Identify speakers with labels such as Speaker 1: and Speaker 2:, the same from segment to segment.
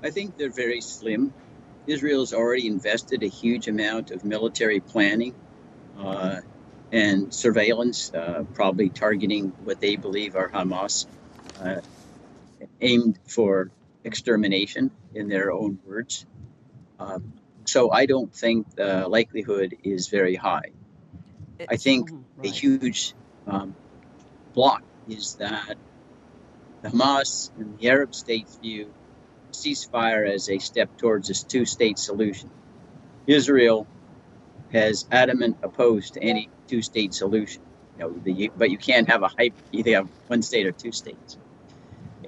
Speaker 1: I think they're very slim. Israel's already invested a huge amount of military planning uh, and surveillance, probably targeting what they believe are Hamas, uh, aimed for extermination, in their own words. Um, so I don't think the likelihood is very high. I think a
Speaker 2: Right.
Speaker 1: huge um, block is that the Hamas and the Arab states view ceasefire as a step towards this two-state solution. Israel has adamant opposed to any two-state solution. But you can't have either have one state or two states.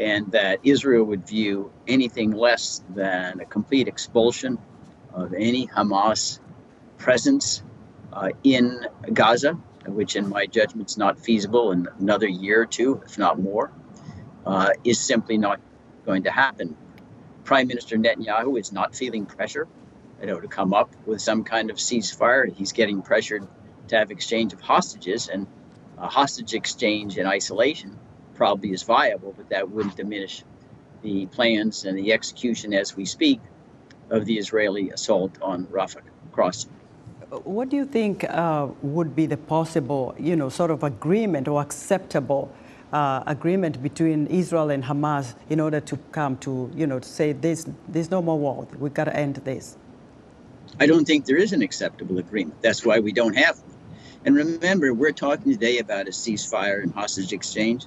Speaker 1: And that Israel would view anything less than a complete expulsion of any Hamas presence in Gaza, which in my judgment is not feasible in another year or two, if not more, is simply not going to happen. Prime Minister Netanyahu is not feeling pressure, to come up with some kind of ceasefire. He's getting pressured to have exchange of hostages, and a hostage exchange in isolation probably is viable, but that wouldn't diminish the plans and the execution as we speak of the Israeli assault on Rafah crossing.
Speaker 2: What do you think would be the possible, sort of agreement or acceptable agreement between Israel and Hamas in order to come to, to say there's no more war, we've got to end this?
Speaker 1: I don't think there is an acceptable agreement. That's why we don't have one. And remember, we're talking today about a ceasefire and hostage exchange.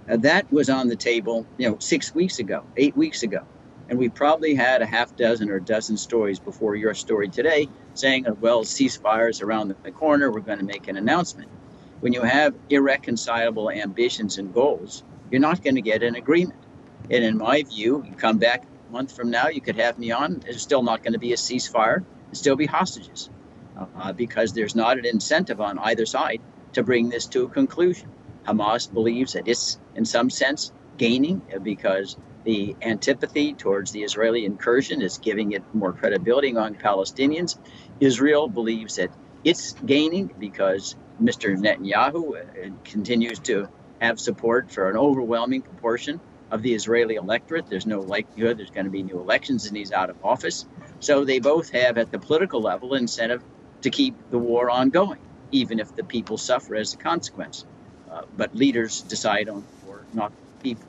Speaker 1: That was on the table, 6 weeks ago, 8 weeks ago. And we probably had a half dozen or a dozen stories before your story today saying, well, ceasefires around the corner, we're going to make an announcement. When you have irreconcilable ambitions and goals, you're not going to get an agreement. And in my view, you come back a month from now, you could have me on, there's still not going to be a ceasefire, there'll still be hostages, because there's not an incentive on either side to bring this to a conclusion. Hamas believes that it's, in some sense, gaining because the antipathy towards the Israeli incursion is giving it more credibility among Palestinians. Israel believes that it's gaining because Mr. Netanyahu continues to have support for an overwhelming proportion of the Israeli electorate. There's no likelihood there's going to be new elections and he's out of office. So they both have, at the political level, incentive to keep the war ongoing, even if the people suffer as a consequence. But leaders decide on war, not people.